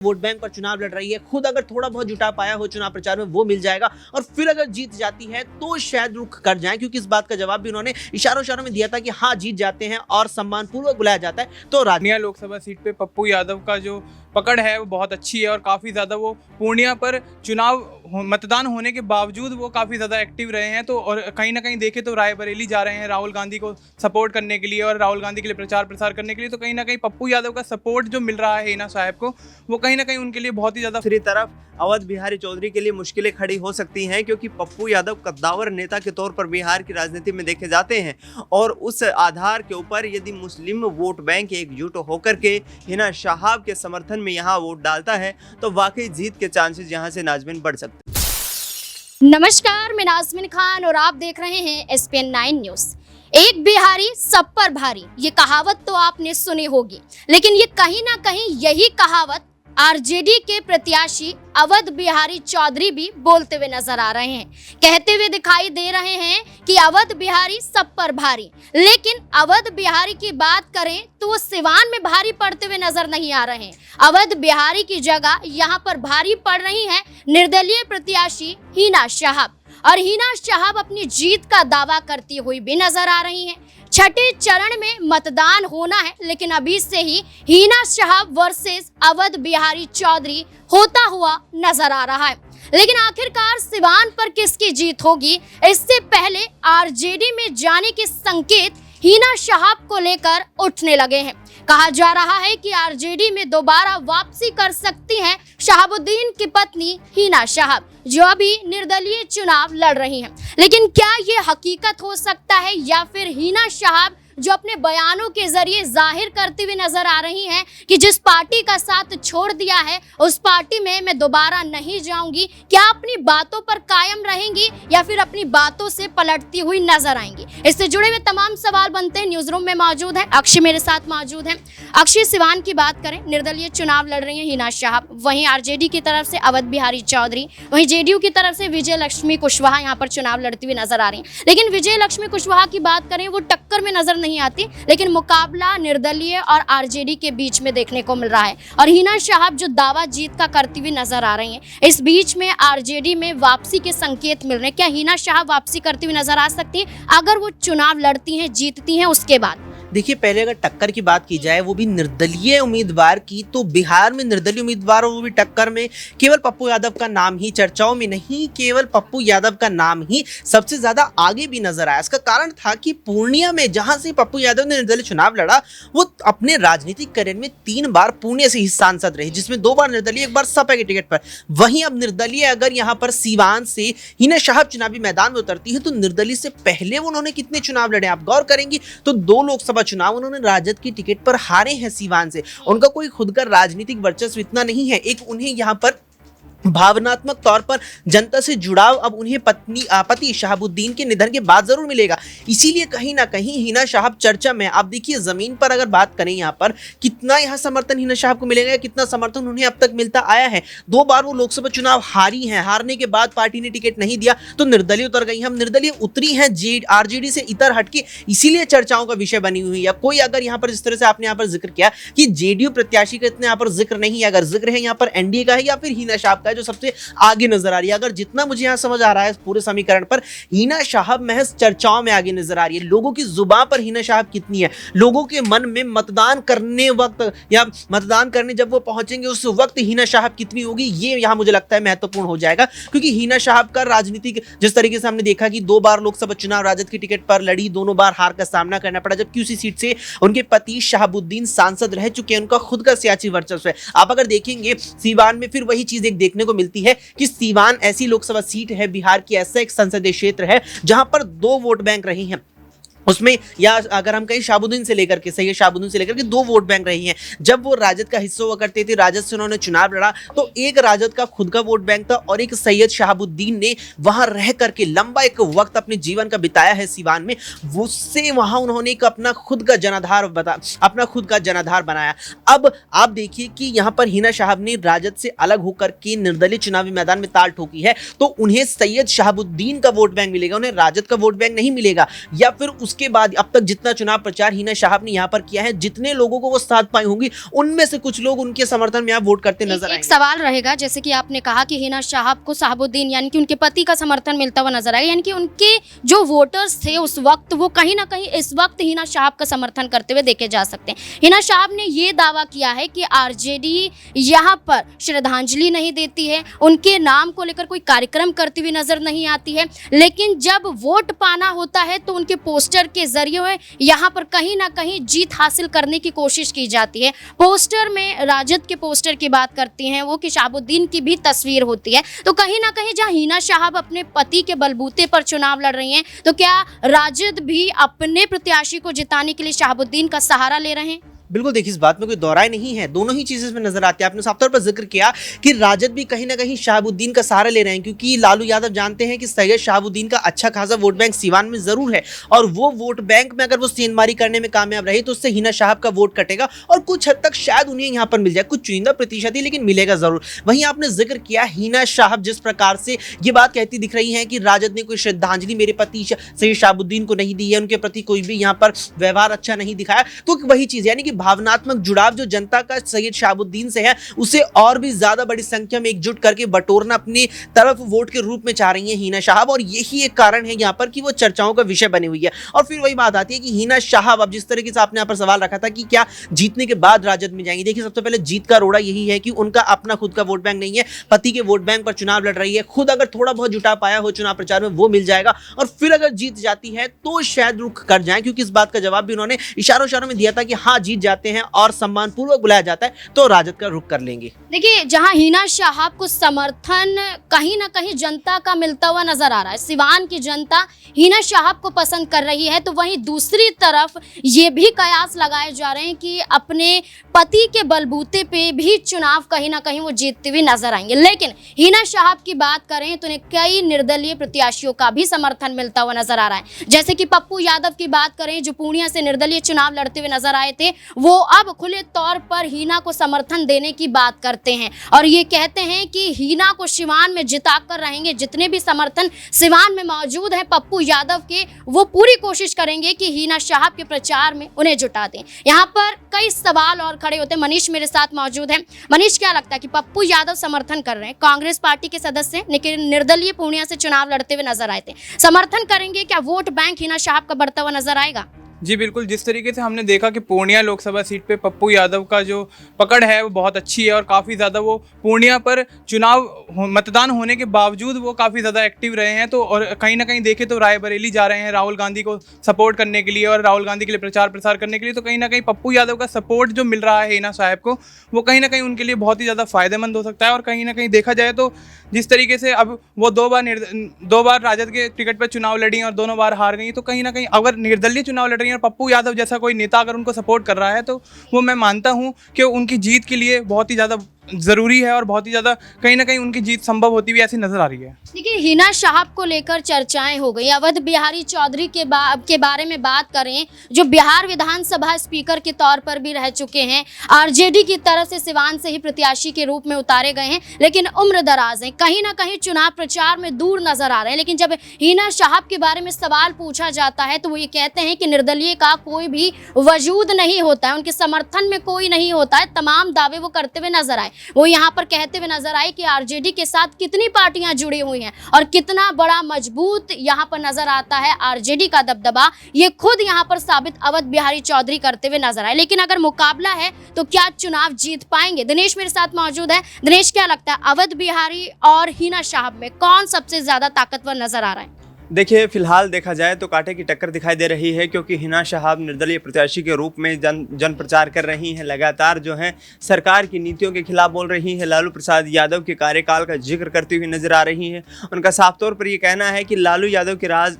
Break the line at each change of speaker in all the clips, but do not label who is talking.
Vote bank पर चुनाव लड़ रही है, खुद अगर थोड़ा बहुत जुटा पाया हो चुनाव प्रचार में वो मिल जाएगा और फिर अगर जीत जाती है तो शायद रुख कर जाए, क्योंकि इस बात का जवाब भी उन्होंने इशारों में दिया था कि हाँ जीत जाते हैं और सम्मानपूर्वक बुलाया जाता है। तो
पूर्णिया लोकसभा सीट पे पप्पू यादव का जो पकड़ है वो बहुत अच्छी है और काफ़ी ज़्यादा वो पूर्णिया पर मतदान होने के बावजूद वो काफ़ी ज़्यादा एक्टिव रहे हैं। तो और कहीं ना कहीं देखें तो रायबरेली जा रहे हैं राहुल गांधी को सपोर्ट करने के लिए और राहुल गांधी के लिए प्रचार प्रसार करने के लिए। तो कहीं ना कहीं पप्पू यादव का सपोर्ट जो मिल रहा है हिना साहब को, वो कहीं ना कहीं उनके लिए बहुत ही ज़्यादा।
दूसरी तरफ अवध बिहारी चौधरी के लिए मुश्किलें खड़ी हो सकती हैं, क्योंकि पप्पू यादव कद्दावर नेता के तौर पर बिहार की राजनीति में देखे जाते हैं और उस आधार के ऊपर यदि मुस्लिम वोट बैंक एकजुट होकर के हिना शहाब के समर्थन में यहाँ वोट डालता है तो वाकई जीत के चांसेस यहाँ से नाजमीन बढ़ सकते हैं।
नमस्कार, मैं नाजमीन खान और आप देख रहे हैं SPN 9 न्यूज। एक बिहारी सब पर भारी, ये कहावत तो आपने सुनी होगी, लेकिन ये कहीं ना कहीं यही कहावत आरजेडी के प्रत्याशी अवध बिहारी चौधरी भी बोलते हुए नजर आ रहे हैं। कहते हुए दिखाई दे रहे हैं कि अवध बिहारी सब पर भारी, लेकिन अवध बिहारी की बात करें तो वो सिवान में भारी पड़ते हुए नजर नहीं आ रहे हैं। अवध बिहारी की जगह यहाँ पर भारी पड़ रही है निर्दलीय प्रत्याशी हिना शहाब, और हिना शहाब अपनी जीत का दावा करती हुई भी नजर आ रही हैं। छठे चरण में मतदान होना है, लेकिन अभी से ही हिना शहाब वर्सेस अवध बिहारी चौधरी होता हुआ नजर आ रहा है। लेकिन आखिरकार सिवान पर किसकी जीत होगी, इससे पहले आरजेडी में जाने के संकेत हिना शहाब को लेकर उठने लगे हैं। कहा जा रहा है कि आरजेडी में दोबारा वापसी कर सकती हैं शहाबुद्दीन की पत्नी हिना शहाब, जो अभी निर्दलीय चुनाव लड़ रही हैं। लेकिन क्या ये हकीकत हो सकता है, या फिर हिना शहाब जो अपने बयानों के जरिए जाहिर करती हुई नजर आ रही हैं कि जिस पार्टी का साथ छोड़ दिया है उस पार्टी में मैं दोबारा नहीं जाऊंगी, क्या अपनी बातों पर कायम रहेंगी या फिर अपनी बातों से पलटती हुई नजर आएंगी? इससे जुड़े हुए तमाम सवाल बनते हैं। न्यूज रूम में मौजूद है अक्षय, मेरे साथ मौजूद है अक्षय। सिवान की बात करें, निर्दलीय चुनाव लड़ रही है हिना शहाब, वहीं आरजेडी की तरफ से अवध बिहारी चौधरी, वहीं जेडीयू की तरफ से विजय लक्ष्मी कुशवाहा यहाँ पर चुनाव लड़ती हुई नजर आ रही है। लेकिन विजय लक्ष्मी कुशवाहा की बात करें, वो टक्कर में नजर नहीं आती, लेकिन मुकाबला निर्दलीय और आरजेडी के बीच में देखने को मिल रहा है। और हिना शहाब जो दावा जीत का करती हुई नजर आ रही हैं, इस बीच में आरजेडी में वापसी के संकेत मिल रहे हैं। क्या हिना शहाब वापसी करती हुई नजर आ सकती है अगर वो चुनाव लड़ती हैं, जीतती हैं उसके बाद?
देखिए, पहले अगर टक्कर की बात की जाए वो भी निर्दलीय उम्मीदवार की, तो बिहार में निर्दलीय उम्मीदवार और वो भी टक्कर में केवल पप्पू यादव का नाम ही चर्चाओं में नहीं, केवल पप्पू यादव का नाम ही सबसे ज्यादा आगे भी नजर आया। इसका कारण था कि पूर्णिया में जहां से पप्पू यादव ने निर्दलीय चुनाव लड़ा, वो अपने राजनीतिक करियर में 3 बार पुणे से ही सांसद रहे, जिसमें 2 बार निर्दलीय, 1 बार सपा के टिकट पर। वहीं अब निर्दलीय अगर यहाँ पर सीवान से हिना शहाब चुनावी मैदान में उतरती है तो निर्दलीय से पहले उन्होंने कितने चुनाव लड़े आप गौर करेंगी तो 2 लोकसभा चुनाव उन्होंने राजद की टिकट पर हारे हैं सीवान से। उनका कोई खुद का राजनीतिक वर्चस्व इतना नहीं है। एक उन्हें यहाँ पर भावनात्मक तौर पर जनता से जुड़ाव अब उन्हें पति शहाबुद्दीन के निधन के बाद जरूर मिलेगा, इसीलिए कहीं ना कहीं हिना शहाब चर्चा में। आप देखिए जमीन पर अगर बात करें यहाँ पर कितना यहाँ समर्थन हिना शहाब को मिलेगा, कितना समर्थन उन्हें अब तक मिलता आया है। 2 बार वो लोकसभा चुनाव हारी हैं, हारने के बाद पार्टी ने टिकट नहीं दिया तो निर्दलीय उतर गई। हम निर्दलीय उतरी हैं आरजेडी से इतर हटके, इसीलिए चर्चाओं का विषय बनी हुई है। कोई अगर यहाँ पर जिस तरह से आपने यहाँ पर जिक्र किया कि जेडीयू प्रत्याशी का इतना यहाँ पर जिक्र नहीं है, अगर जिक्र है यहाँ पर एनडीए का है या फिर हिना शहाब जो सबसे आगे नजर आ रही है। अगर जितना मुझे यहां समझ आ रहा है पूरे समीकरण पर, हिना शहाब महज चर्चाओं में आगे नजर आ रही है। लोगों की जुबान पर हिना शहाब कितनी है, लोगों के मन में मतदान करने वक्त या मतदान करने जब वो पहुंचेंगे उस वक्त हिना शहाब कितनी होगी, ये यहां मुझे लगता है महत्वपूर्ण हो जाएगा। क्योंकि हिना शहाब का राजनीतिक जिस तरीके से हमने देखा कि 2 बार लोकसभा चुनाव राजद की टिकट पर लड़ी, दोनों बार हार का सामना करना पड़ा, जबकि उसी सीट से उनके पति शहाबुद्दीन सांसद रह चुके हैं, उनका खुद का सियासी वर्चस्व है। आप अगर देखेंगे सीवान में फिर वही चीज एक देखने को मिलती है कि सीवान ऐसी लोकसभा सीट है, बिहार की ऐसा एक संसदीय क्षेत्र है जहां पर 2 वोट बैंक रही हैं उसमें, या अगर हम कहीं शहाबुद्दीन से लेकर के, सही है, शहाबुद्दीन से लेकर के 2 वोट बैंक रही हैं। जब वो राजद का हिस्सा हुआ करते थे, राजद से उन्होंने चुनाव लड़ा, तो एक राजद का खुद का वोट बैंक था और एक सैयद शहाबुद्दीन ने वहां रह करके लंबा एक वक्त अपने जीवन का बिताया है सीवान में। उससे वहां उन्होंने एक अपना खुद का जनाधार बनाया। अब आप देखिए कि यहाँ पर हिना शहाब ने राजद से अलग होकर के निर्दलीय चुनावी मैदान में ताल ठोकी है, तो उन्हें सैयद शहाबुद्दीन का वोट बैंक मिलेगा, उन्हें राजद का वोट बैंक नहीं मिलेगा। या फिर उसके बाद अब तक जितना चुनाव प्रचार हिना शाहब ने यहाँ पर किया है, जितने लोगों को वो साथ पाई होंगी, उनमें से कुछ लोग उनके समर्थन में यहाँ वोट करते नजर
एक
आएंगे।
सवाल रहेगा, जैसे कि आपने कहा कि हिना शाहब को शहाबुद्दीन यानी कि उनके पति का समर्थन मिलता हुआ नजर आएगा, यानी कि उनके जो वोटर्स थे उस वक्त वो कहीं ना कहीं इस वक्त हिना शाहब का समर्थन करते हुए देखे जा सकते हैं। हिना शाहब ने ये दावा किया है कि आरजेडी यहाँ पर श्रद्धांजलि नहीं देती है, उनके नाम को लेकर कोई कार्यक्रम करती हुई नजर नहीं आती है, लेकिन जब वोट पाना होता है तो उनके पोस्टर के जरिए यहाँ पर कहीं ना कहीं जीत हासिल करने की कोशिश की जाती है। पोस्टर में राजद के पोस्टर की बात करती हैं वो कि शहाबुद्दीन की भी तस्वीर होती है, तो कहीं ना कहीं जहां हिना शाहब अपने पति के बलबूते पर चुनाव लड़ रही हैं, तो क्या राजद भी अपने प्रत्याशी को जिताने के लिए शहाबुद्दीन का सहारा ले रहे हैं?
बिल्कुल, देखिए इस बात में कोई दौराय नहीं है, दोनों ही चीजें इसमें नजर आती है। आपने साफ तौर पर जिक्र किया कि राजद भी कहीं ना कहीं शहाबुद्दीन का सहारा ले रहे हैं, क्योंकि लालू यादव जानते हैं कि सैयद शहाबुद्दीन का अच्छा खासा वोट बैंक सीवान में जरूर है, और वो वोट बैंक में अगर वो सेंधमारी करने में कामयाब रहे तो उससे हिना शाहब का वोट कटेगा और कुछ हद तक शायद उन्हें यहाँ पर मिल जाए, कुछ चुनिंदा प्रतिशत ही, लेकिन मिलेगा जरूर। वहीं आपने जिक्र किया हिना शाहब जिस प्रकार से ये बात कहती दिख रही है कि राजद ने कोई श्रद्धांजलि मेरे पति सैयद शहाबुद्दीन को नहीं दी है, उनके प्रति कोई भी यहाँ पर व्यवहार अच्छा नहीं दिखाया, तो वही चीज यानी कि भावनात्मक जो जनता का सैयद शहाबुद्दीन से है उसे और भी ज्यादा बड़ी संख्या में एकजुट करके बटोरना अपनी तरफ वोट के रूप में चाह रही है हिना शाहब, और यही एक कारण है यहाँ पर कि वो चर्चाओं का विषय बनी हुई है। और फिर वही बात आती है कि हिना शाहब, अब जिस तरीके से आपने यहाँ पर सवाल रखा था कि क्या जीतने के बाद राजद में जाएंगे, देखिए सबसे पहले जीत का रोड़ा यही है कि उनका अपना खुद का वोट बैंक नहीं है, पति के वोट बैंक पर चुनाव लड़ रही है, खुद अगर थोड़ा बहुत जुटा पाया हो चुनाव प्रचार में वो मिल जाएगा, और फिर अगर जीत जाती है तो शायद रुख कर जाए, क्योंकि इस बात का जवाब भी उन्होंने इशारों में दिया था कि हाँ जीत जाते हैं और सम्मान पूर्वक बुलाया जाता है तो राजद का रुख कर लेंगे।
देखिए जहां हिना शाहब को समर्थन कहीं ना कहीं जनता का मिलता हुआ नजर आ रहा है, सिवान की जनता हिना शाहब को पसंद कर रही है, तो वहीं दूसरी तरफ ये भी कयास लगाए जा रहे हैं कि अपने पति के बलबूते पे भी चुनाव कहीं ना कहीं वो जीतते हुए नजर आएंगे। लेकिन हिना शाहब की बात करें तो उन्हें कई निर्दलीय प्रत्याशियों का भी समर्थन मिलता हुआ नजर आ रहा है, जैसे कि पप्पू यादव की बात करें जो पूर्णिया से निर्दलीय चुनाव लड़ते हुए नजर आए थे, वो अब खुले तौर पर हिना को समर्थन देने की बात करते हैं और ये कहते हैं कि हिना को सिवान में जिताकर रहेंगे। जितने भी समर्थन सिवान में मौजूद हैं पप्पू यादव के, वो पूरी कोशिश करेंगे कि हिना शाहब के प्रचार में उन्हें जुटा दें। यहाँ पर कई सवाल और खड़े होते हैं। मनीष मेरे साथ मौजूद है। मनीष, क्या लगता है कि पप्पू यादव समर्थन कर रहे हैं, कांग्रेस पार्टी के सदस्य लेकिन निर्दलीय पूर्णिया से चुनाव लड़ते हुए नजर आए थे, समर्थन करेंगे, क्या वोट बैंक हिना शाहब का बढ़ता हुआ नजर आएगा?
जी बिल्कुल, जिस तरीके से हमने देखा कि पूर्णिया लोकसभा सीट पे पप्पू यादव का जो पकड़ है वो बहुत अच्छी है और काफ़ी ज़्यादा वो पूर्णिया पर मतदान होने के बावजूद वो काफ़ी ज़्यादा एक्टिव रहे हैं। तो और कहीं ना कहीं देखे तो रायबरेली जा रहे हैं राहुल गांधी को सपोर्ट करने के लिए और राहुल गांधी के लिए प्रचार प्रसार करने के लिए, तो कहीं ना कहीं पप्पू यादव का सपोर्ट जो मिल रहा है हिना साहब को, वो कहीं ना कहीं उनके लिए बहुत ही ज़्यादा फ़ायदेमंद हो सकता है। और कहीं ना कहीं देखा जाए तो जिस तरीके से अब वो दो बार राजद के टिकट पर चुनाव लड़ी और दोनों बार हार गई, तो कहीं ना कहीं अगर निर्दलीय चुनाव लड़ रही है और पप्पू यादव जैसा कोई नेता अगर उनको सपोर्ट कर रहा है, तो वो मैं मानता हूं कि उनकी जीत के लिए बहुत ही ज़्यादा ज़रूरी है और बहुत ही ज़्यादा कहीं ना कहीं उनकी जीत संभव होती हुई ऐसी नज़र आ रही है।
देखिए हिना शाहब को लेकर चर्चाएं हो गई। अवध बिहारी चौधरी के बारे में बात करें, जो बिहार विधानसभा स्पीकर के तौर पर भी रह चुके हैं, आरजेडी की तरफ से सिवान से ही प्रत्याशी के रूप में उतारे गए हैं, लेकिन उम्र दराज हैं, कहीं ना कहीं चुनाव प्रचार में दूर नजर आ रहे हैं। लेकिन जब हिना शाहब के बारे में सवाल पूछा जाता है तो वो ये कहते हैं कि निर्दलीय का कोई भी वजूद नहीं होता है, उनके समर्थन में कोई नहीं होता है, तमाम दावे वो करते हुए नजर आए। वो यहाँ पर कहते हुए नजर आए कि आरजेडी के साथ कितनी पार्टियां जुड़ी हुई हैं और कितना बड़ा मजबूत यहाँ पर नजर आता है आरजेडी का दबदबा, ये खुद यहाँ पर साबित अवध बिहारी चौधरी करते हुए नजर आए। लेकिन अगर मुकाबला है तो क्या चुनाव जीत पाएंगे? दिनेश मेरे साथ मौजूद है। दिनेश, क्या लगता है अवध बिहारी और हिना शाहब में कौन सबसे ज्यादा ताकतवर नजर आ रहा है?
देखिए फिलहाल देखा जाए तो कांटे की टक्कर दिखाई दे रही है, क्योंकि हिना शाहब निर्दलीय प्रत्याशी के रूप में जन प्रचार कर रही हैं, लगातार जो है सरकार की नीतियों के खिलाफ बोल रही है, लालू प्रसाद यादव के कार्यकाल का जिक्र करती हुई नजर आ रही है। उनका साफ तौर पर ये कहना है कि लालू यादव के राज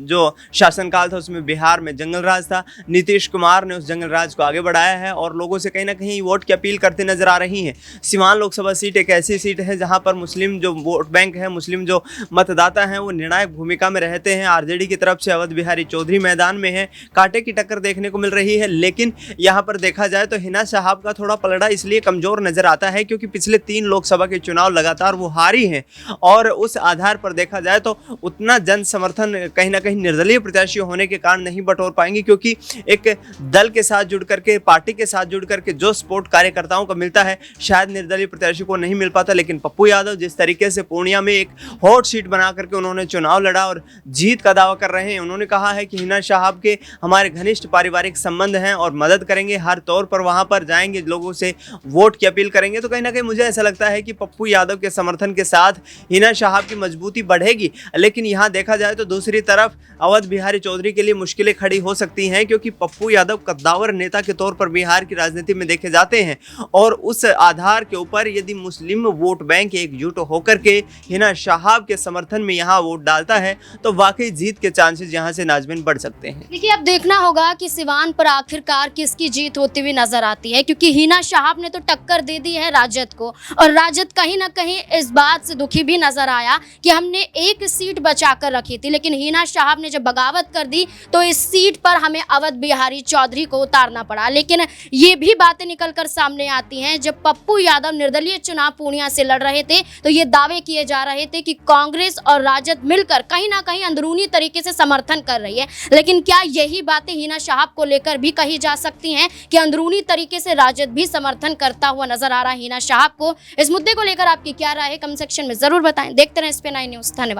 जो शासनकाल था उसमें बिहार में जंगल राज था, नीतीश कुमार ने उस जंगल राज को आगे बढ़ाया है और लोगों से कहीं ना कहीं वोट की अपील करते नजर आ रही हैं। सिवान लोकसभा सीट एक ऐसी सीट है जहाँ पर मुस्लिम जो वोट बैंक है, मुस्लिम जो मतदाता हैं वो निर्णायक भूमिका भूमिका में रहते हैं। आरजेडी की तरफ से अवध बिहारी चौधरी मैदान में है, कांटे की टक्कर देखने को मिल रही है। लेकिन यहाँ पर देखा जाए तो हिना साहब का थोड़ा पलड़ा इसलिए कमजोर नजर आता है क्योंकि पिछले 3 लोकसभा के चुनाव लगातार वो हारी हैं और उस आधार पर देखा जाए तो उतना जन समर्थन कहीं ना कहीं निर्दलीय प्रत्याशी होने के कारण नहीं बटोर पाएंगे, क्योंकि एक दल के साथ जुड़ करके, पार्टी के साथ जुड़ करके जो सपोर्ट कार्यकर्ताओं को मिलता है शायद निर्दलीय प्रत्याशी को नहीं मिल पाता। लेकिन पप्पू यादव जिस तरीके से पूर्णिया में एक हॉट सीट बना करके उन्होंने चुनाव लड़ा और जीत का दावा कर रहे हैं, उन्होंने कहा है कि हिना साहब के हमारे घनिष्ठ पारिवारिक संबंध हैं और मदद करेंगे, हर तौर पर वहां पर जाएंगे, लोगों से वोट की अपील करेंगे। तो कहीं ना कहीं मुझे ऐसा लगता है कि पप्पू यादव के समर्थन के साथ हिना साहब की मजबूती बढ़ेगी। लेकिन यहाँ देखा जाए तो दूसरी तरफ अवध बिहारी चौधरी के लिए मुश्किलें खड़ी हो सकती हैं, क्योंकि पप्पू यादव कद्दावर नेता के तौर पर बिहार की राजनीति में देखे जाते हैं और उस आधार के ऊपर यदि मुस्लिम वोट बैंक एकजुट होकर के हिना साहब के समर्थन में यहाँ वोट डालता है तो वाकई जीत के चांसेस यहाँ से नाजमीन बढ़ सकते हैं।
देखिए, अब देखना होगा कि सिवान पर आखिरकार किसकी जीत होती हुई नजर आती है, क्योंकि हिना साहब ने तो टक्कर दे दी है राजद को और राजद कहीं ना कहीं इस बात से दुखी भी नजर आया कि हमने एक सीट बचाकर रखी थी, लेकिन हिना साहब ने जब बगावत कर दी तो इस सीट पर हमें अवध बिहारी चौधरी को उतारना पड़ा। लेकिन ये भी बातें निकलकर सामने आती हैं, जब पप्पू यादव निर्दलीय चुनाव पूर्णिया से लड़ रहे थे तो ये दावे किए जा रहे थे कि कांग्रेस और राजद मिलकर कहीं ना कहीं अंदरूनी तरीके से समर्थन कर रही है। लेकिन क्या यही बातें हिना साहब को लेकर भी कही जा सकती हैं कि अंदरूनी तरीके से राजद भी समर्थन करता हुआ नजर आ रहा है हिना साहब को? इस मुद्दे को लेकर आपकी क्या राय है, कमेंट सेक्शन में जरूर बताएं। देखते रहें SPN9 न्यूज़। धन्यवाद।